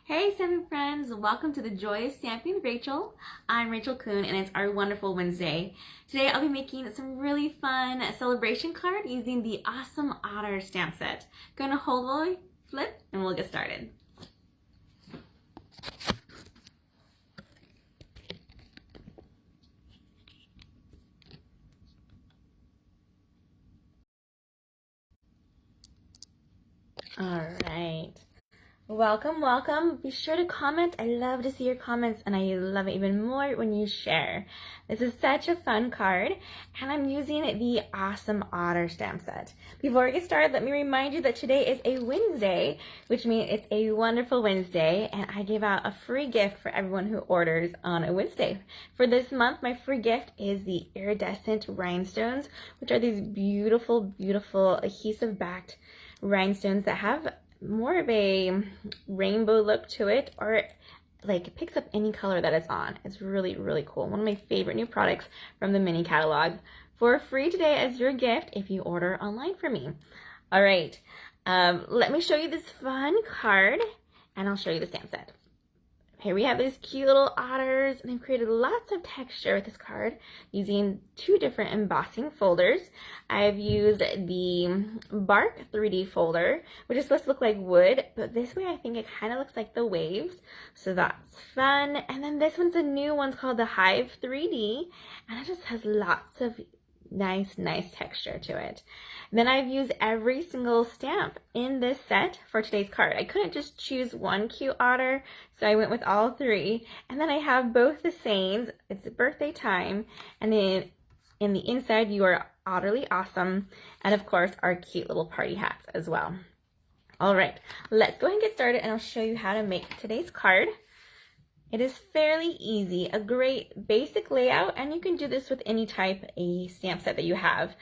Hey Stampin' friends, welcome to the Joy of Stamping with Rachel. I'm Rachael Coon and it's our wonderful Wednesday. Today I'll be making some really fun celebration card using the awesome Otters stamp set. Going to hold, flip, and we'll get started. All right. Welcome, welcome. Be sure to comment. I love to see your comments and I love it even more when you share. This is such a fun card and I'm using the awesome Otter stamp set. Before we get started, let me remind you that today is a Wednesday, which means it's a wonderful Wednesday, and I gave out a free gift for everyone who orders on a Wednesday. For this month, my free gift is the iridescent rhinestones, which are these beautiful, beautiful adhesive backed rhinestones that have more of a rainbow look to it, or like it picks up any color that it's on. It's really, really cool. One of my favorite new products from the mini catalog for free today as your gift if you order online from me. All right, let me show you this fun card and I'll show you the stamp set. Here we have these cute little otters, and they've created lots of texture with this card using two different embossing folders. I've used the bark 3D folder, which is supposed to look like wood, but this way I think it kind of looks like the waves, so that's fun. And then this one's a new one called the Hive 3D, and it just has lots of nice texture to it. Then I've used every single stamp in this set for today's card. I couldn't just choose one cute otter, so I went with all three. And then I have both the sayings. It's birthday time, and then in the inside you are utterly awesome, and of course our cute little party hats as well. All right, let's go ahead and get started and I'll show you how to make today's card. It is fairly easy, a great basic layout, and you can do this with any type of stamp set that you have.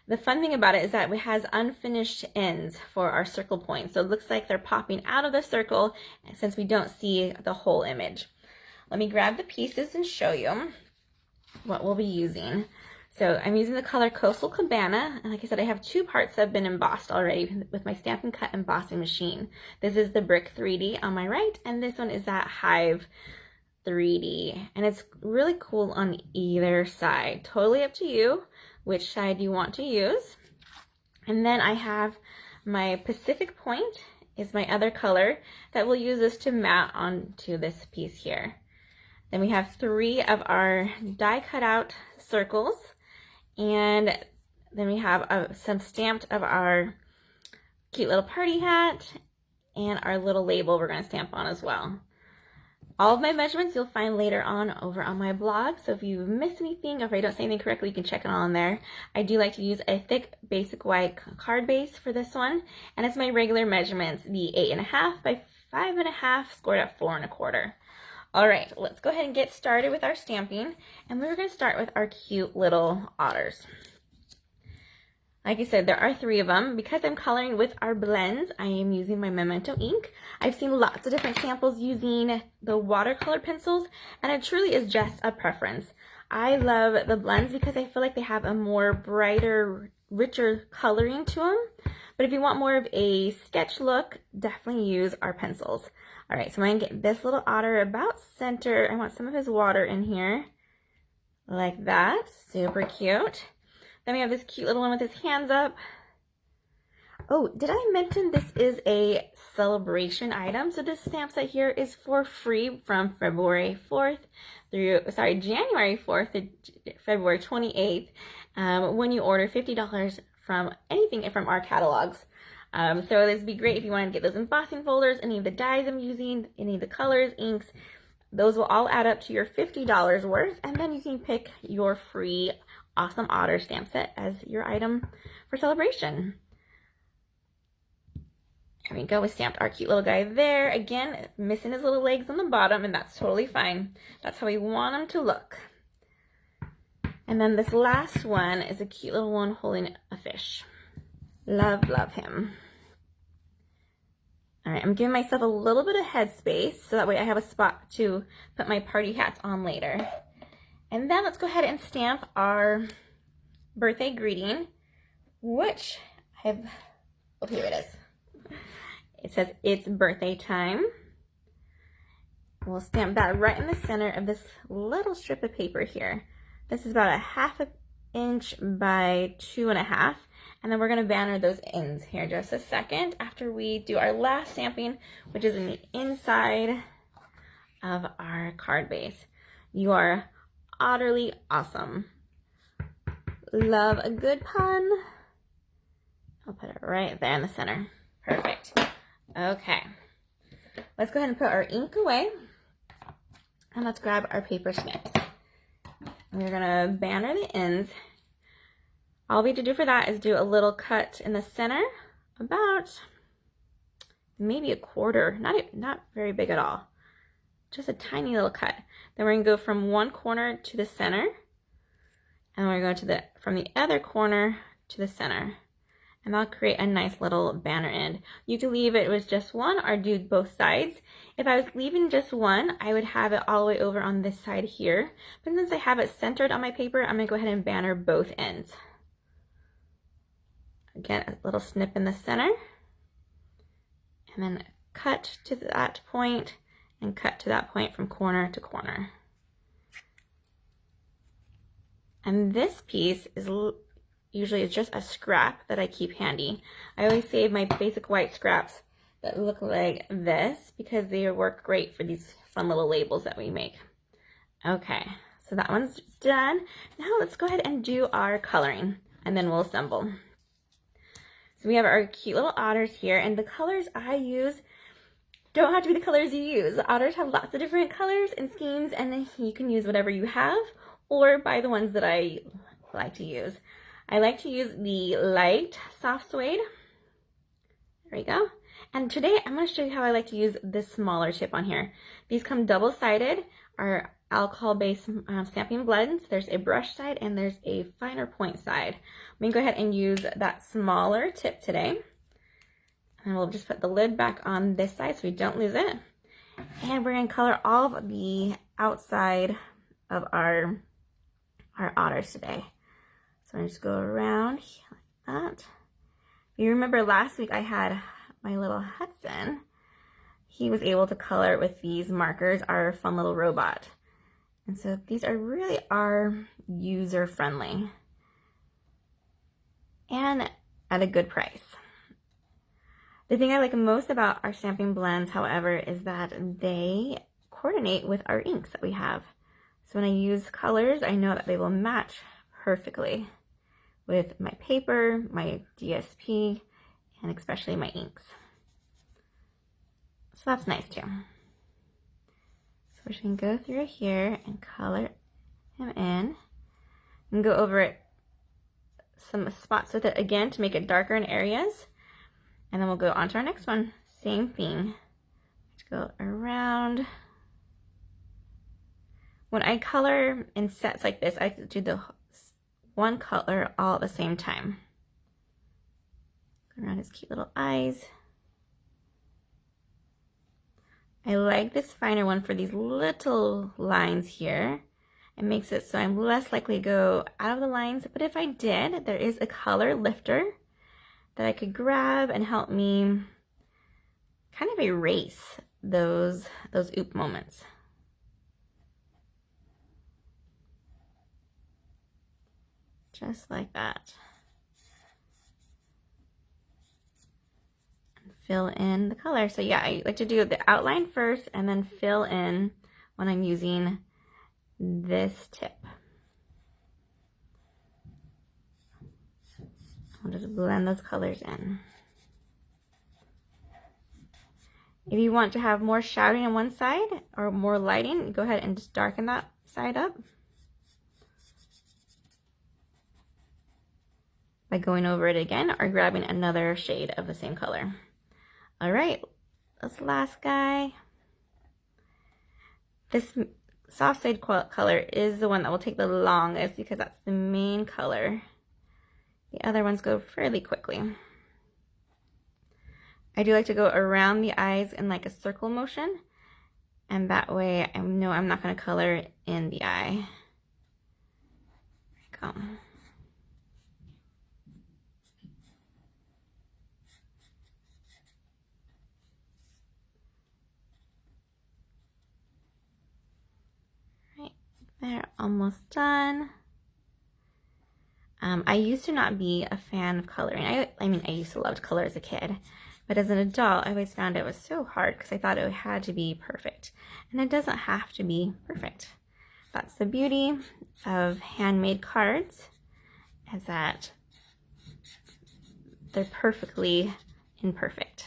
The fun thing about it is that it has unfinished ends for our circle points, so it looks like they're popping out of the circle since we don't see the whole image. Let me grab the pieces and show you what we'll be using. So I'm using the color Coastal Cabana, and like I said, I have two parts that have been embossed already with my Stampin' Cut embossing machine. This is the Brick 3D on my right, and this one is that Hive 3D, and it's really cool on either side. Totally up to you which side you want to use. And then I have my Pacific Point is my other color that we'll use this to mat onto this piece here. Then we have three of our die cut out circles, and then we have some stamped of our cute little party hat and our little label we're going to stamp on as well. All of my measurements you'll find later on over on my blog, so if you missed anything or if I don't say anything correctly, you can check it on there. I do like to use a thick basic white card base for this one, and it's my regular measurements, the 8.5 by 5.5 scored at 4 1/4. All right, let's go ahead and get started with our stamping, and we're going to start with our cute little otters. Like I said, there are three of them. Because I'm coloring with our blends, I am using my Memento ink. I've seen lots of different samples using the watercolor pencils, and it truly is just a preference. I love the blends because I feel like they have a more brighter, richer coloring to them. But if you want more of a sketch look, definitely use our pencils. All right, so I'm gonna get this little otter about center. I want some of his water in here, like that. Super cute. Then we have this cute little one with his hands up. Oh, did I mention this is a celebration item? So this stamp set here is for free from January 4th to February 28th when you order $50 from anything from our catalogs. So this would be great if you want to get those embossing folders, any of the dyes I'm using, any of the colors, inks. Those will all add up to your $50 worth, and then you can pick your free awesome otter stamp set as your item for celebration. There we go, we stamped our cute little guy there. Again, missing his little legs on the bottom, and that's totally fine. That's how we want him to look. And then this last one is a cute little one holding a fish. Love him. All right, I'm giving myself a little bit of headspace so that way I have a spot to put my party hats on later. And then let's go ahead and stamp our birthday greeting, which I have, oh, here it is. It says, "It's birthday time." We'll stamp that right in the center of this little strip of paper here. This is about a 1/2 inch by 2.5. And then we're gonna banner those ends here just a second after we do our last stamping, which is in the inside of our card base. You are utterly awesome. Love a good pun. I'll put it right there in the center. Perfect. Okay. Let's go ahead and put our ink away. And let's grab our paper snips. We're gonna banner the ends. All we have to do for that is do a little cut in the center, about maybe 1/4, not very big at all. Just a tiny little cut. Then we're gonna go from one corner to the center, and we're going to from the other corner to the center. And that'll create a nice little banner end. You could leave it with just one or do both sides. If I was leaving just one, I would have it all the way over on this side here. But since I have it centered on my paper, I'm gonna go ahead and banner both ends. Again, a little snip in the center, and then cut to that point and cut to that point from corner to corner. And this piece is usually it's just a scrap that I keep handy. I always save my basic white scraps that look like this because they work great for these fun little labels that we make. Okay, so that one's done. Now let's go ahead and do our coloring, and then we'll assemble. So we have our cute little otters here, and the colors I use don't have to be the colors you use. The otters have lots of different colors and schemes, and you can use whatever you have or buy the ones that I like to use. I like to use the light soft suede. There we go. And today I'm going to show you how I like to use this smaller tip on here. These come double-sided, are alcohol-based stamping blends. There's a brush side and there's a finer point side. I'm going to go ahead and use that smaller tip today. And we'll just put the lid back on this side so we don't lose it. And we're going to color all of the outside of our otters today. So I just go around like that. If you remember last week I had my little Hudson. He was able to color with these markers, our fun little robot. And so these really are user friendly and at a good price. The thing I like most about our stamping blends, however, is that they coordinate with our inks that we have. So when I use colors, I know that they will match perfectly with my paper, my DSP, and especially my inks. So that's nice too. So we're just gonna go through here and color him in and go over it, some spots with it again to make it darker in areas. And then we'll go on to our next one. Same thing. Just go around. When I color in sets like this, I do the one color all at the same time. Go around his cute little eyes. I like this finer one for these little lines here. It makes it so I'm less likely to go out of the lines, but if I did, there is a color lifter that I could grab and help me kind of erase those oop moments. Just like that. And fill in the color. So yeah, I like to do the outline first and then fill in when I'm using this tip. I'll just blend those colors in. If you want to have more shadowing on one side or more lighting, go ahead and just darken that side up by going over it again or grabbing another shade of the same color. All right, this last guy. This soft suede color is the one that will take the longest because that's the main color. The other ones go fairly quickly. I do like to go around the eyes in like a circle motion, and that way I know I'm not going to color in the eye. There we go. They're almost done. I used to not be a fan of coloring. I mean, I used to love to color as a kid, but as an adult, I always found it was so hard because I thought it had to be perfect. And it doesn't have to be perfect. That's the beauty of handmade cards, is that they're perfectly imperfect.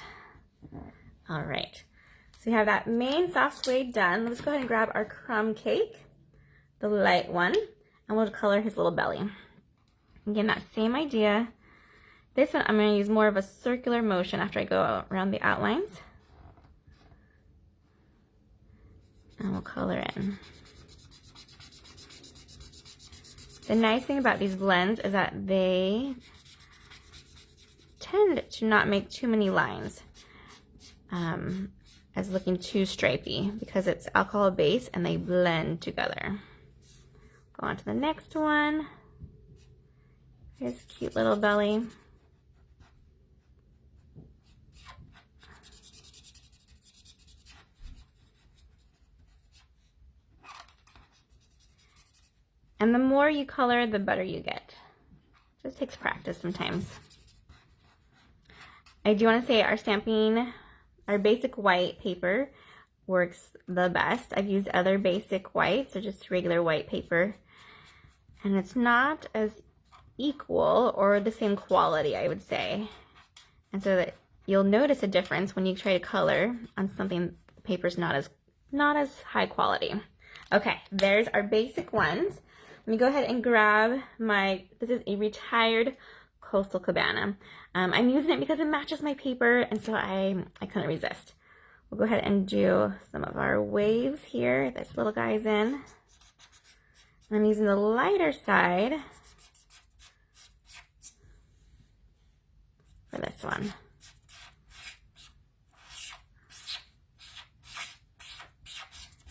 All right, so we have that main soft suede done. Let's go ahead and grab our crumb cake, the light one, and we'll color his little belly. Again, that same idea. This one I'm going to use more of a circular motion after I go around the outlines. And we'll color in. The nice thing about these blends is that they tend to not make too many lines as looking too stripy because it's alcohol base and they blend together. Go on to the next one. Here's a cute little belly. And the more you color, the better you get. Just takes practice sometimes. I do want to say our basic white paper works the best. I've used other basic whites, so just regular white paper. And it's not as equal or the same quality, I would say. And so that you'll notice a difference when you try to color on something the paper's not as high quality. Okay, there's our basic ones. Let me go ahead and grab this is a retired Coastal Cabana. I'm using it because it matches my paper, and so I couldn't resist. We'll go ahead and do some of our waves here. This little guy's in. I'm using the lighter side for this one.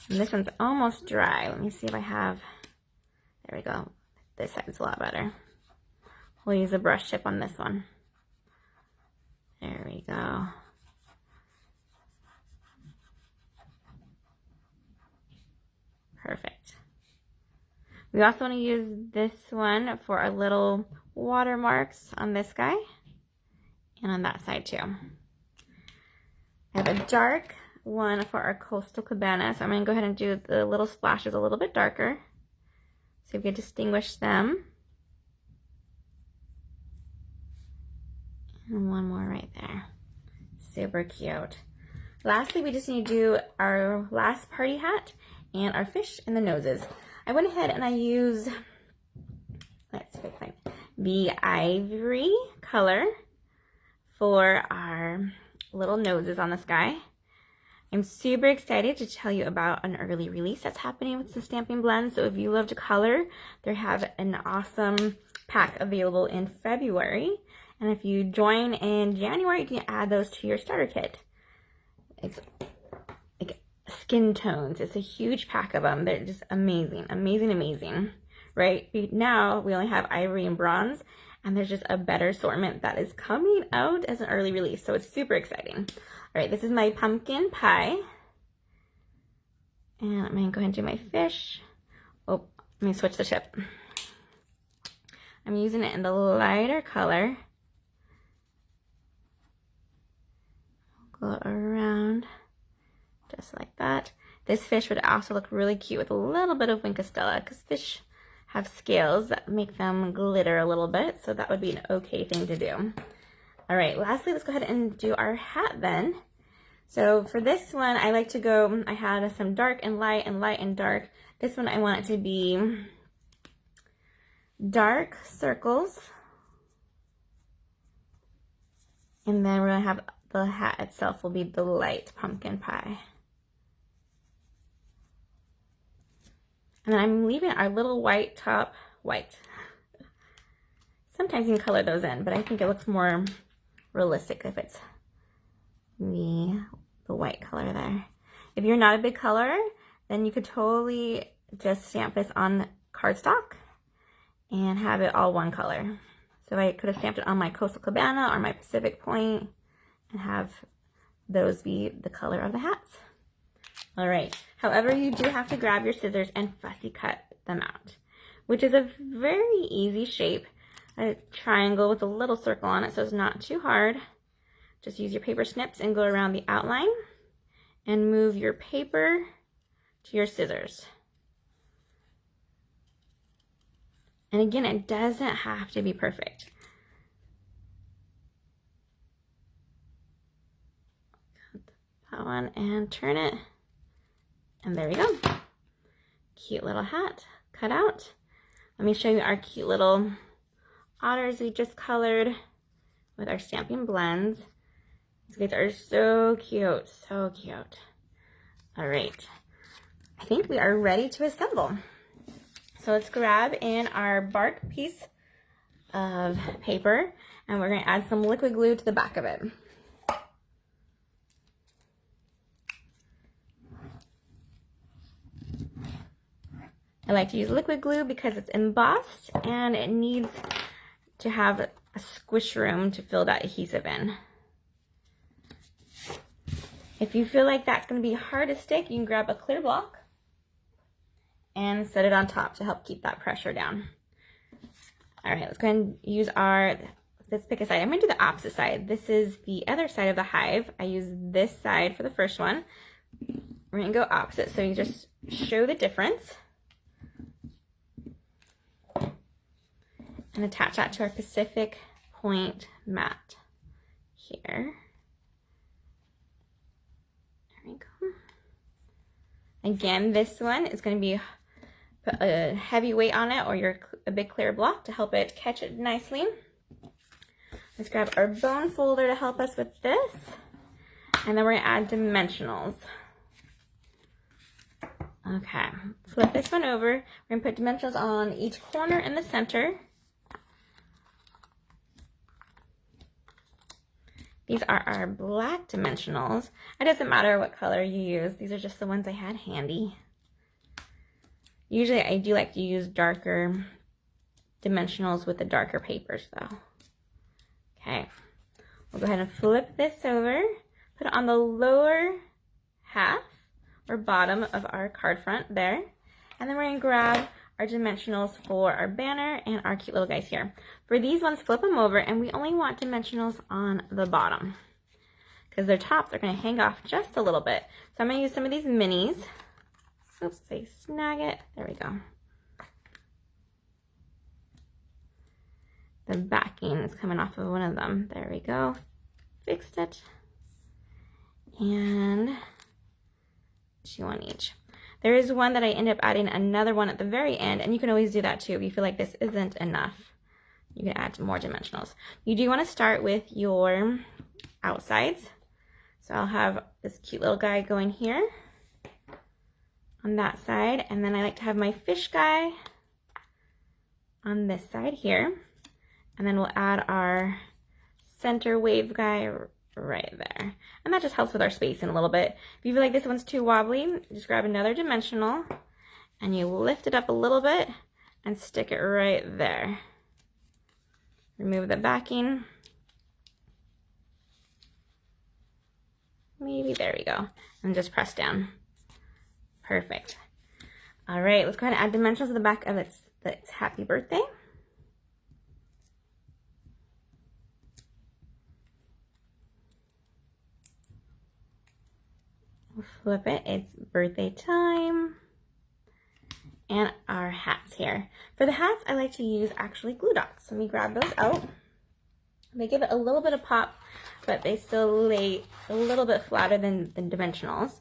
And this one's almost dry. Let me see if I have, there we go. This side's a lot better. We'll use a brush tip on this one. There we go. Perfect. We also want to use this one for our little watermarks on this guy and on that side too. I have a dark one for our Coastal Cabana, so I'm going to go ahead and do the little splashes a little bit darker so we can distinguish them. And one more right there. Super cute. Lastly, we just need to do our last party hat and our fish in the noses. I went ahead and I used, let's pick the ivory color for our little noses on this guy. I'm super excited to tell you about an early release that's happening with the Stampin' Blend. So if you love to color, they have an awesome pack available in February. And if you join in January, you can add those to your starter kit. It's like skin tones. It's a huge pack of them. They're just amazing, amazing, amazing. Right now, we only have ivory and bronze, and there's just a better assortment that is coming out as an early release. So it's super exciting. All right, this is my pumpkin pie. And I'm going to go ahead and do my fish. Oh, let me switch the tip. I'm using it in the lighter color. Go around just like that. This fish would also look really cute with a little bit of Winkostella because fish have scales that make them glitter a little bit, so that would be an okay thing to do. All right, lastly, let's go ahead and do our hat then. So for this one, I like to go, I had some dark and light and light and dark. This one I want it to be dark circles. And then we're gonna have the hat itself will be the light pumpkin pie. And then I'm leaving our little white top white. Sometimes you can color those in, but I think it looks more realistic if it's the white color there. If you're not a big colorer, then you could totally just stamp this on cardstock and have it all one color. So I could have stamped it on my Coastal Cabana or my Pacific Point and have those be the color of the hats. All right. However, you do have to grab your scissors and fussy cut them out, which is a very easy shape. A triangle with a little circle on it, so it's not too hard. Just use your paper snips and go around the outline and move your paper to your scissors. And again, it doesn't have to be perfect. That one and turn it. And there we go. Cute little hat cut out. Let me show you our cute little otters we just colored with our Stampin' blends. These guys are so cute, so cute. All right, I think we are ready to assemble. So let's grab in our bark piece of paper and we're gonna add some liquid glue to the back of it. I like to use liquid glue because it's embossed and it needs to have a squish room to fill that adhesive in. If you feel like that's going to be hard to stick, you can grab a clear block and set it on top to help keep that pressure down. All right, let's go ahead and use let's pick a side. I'm going to do the opposite side. This is the other side of the hive. I use this side for the first one. We're going to go opposite, so you just show the difference. And attach that to our Pacific Point mat here. There we go. Again, this one is going to be put a heavy weight on it or a big clear block to help it catch it nicely. Let's grab our bone folder to help us with this. And then we're going to add dimensionals. Okay, flip this one over. We're going to put dimensionals on each corner in the center. These are our black dimensionals. It doesn't matter what color you use. These are just the ones I had handy. Usually I do like to use darker dimensionals with the darker papers though. Okay, we'll go ahead and flip this over, put it on the lower half or bottom of our card front there. And then we're gonna grab our dimensionals for our banner and our cute little guys here. For these ones, flip them over and we only want dimensionals on the bottom because their tops are going to hang off just a little bit. So I'm going to use some of these minis. Oops, say snag it. There we go. The backing is coming off of one of them. There we go. Fixed it. And 2 on each. There is one that I end up adding another one at the very end, and you can always do that too if you feel like this isn't enough. You can add more dimensionals. You do want to start with your outsides. So I'll have this cute little guy going here on that side, and then I like to have my fish guy on this side here. And then we'll add our center wave guy right there. And that just helps with our spacing a little bit. If you feel like this one's too wobbly, just grab another dimensional and you lift it up a little bit and stick it right there. Remove the backing. Maybe there we go. And just press down. Perfect. All right, let's go ahead and add dimensions to the back of its happy birthday. We'll flip it, it's birthday time. And our hats here. For the hats, I like to use actually glue dots. Let me grab those out. They give it a little bit of pop, but they still lay a little bit flatter than the dimensionals.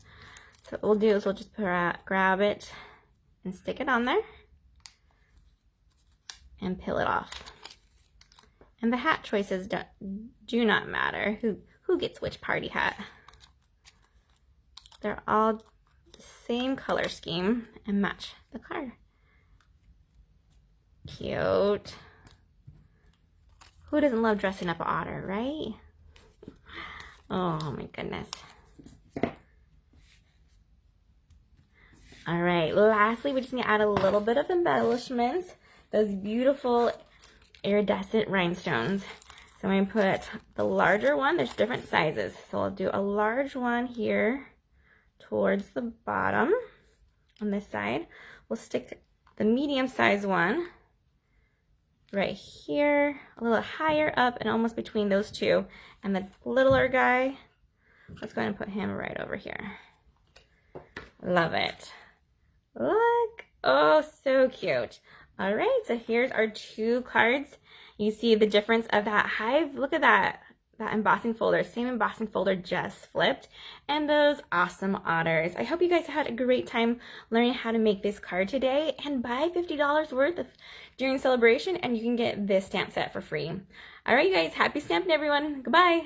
So what we'll do is we'll just grab it and stick it on there and peel it off. And the hat choices do not matter. Who gets which party hat? They're all the same color scheme and match the card. Cute. Who doesn't love dressing up an otter, right? Oh my goodness. All right, lastly, we just need to add a little bit of embellishments. Those beautiful iridescent rhinestones. So I'm going to put the larger one. There's different sizes. So I'll do a large one here towards the bottom on this side. We'll stick the medium size one right here, a little higher up and almost between those two. And the littler guy, let's go ahead and put him right over here. Love it. Look, oh, so cute. All right, so here's our 2 cards. You see the difference of that hive. Look at that embossing folder, same embossing folder, just flipped. And those awesome otters. I hope you guys had a great time learning how to make this card today, and buy $50 worth during celebration and you can get this stamp set for free. All right, you guys, happy stamping everyone. Goodbye.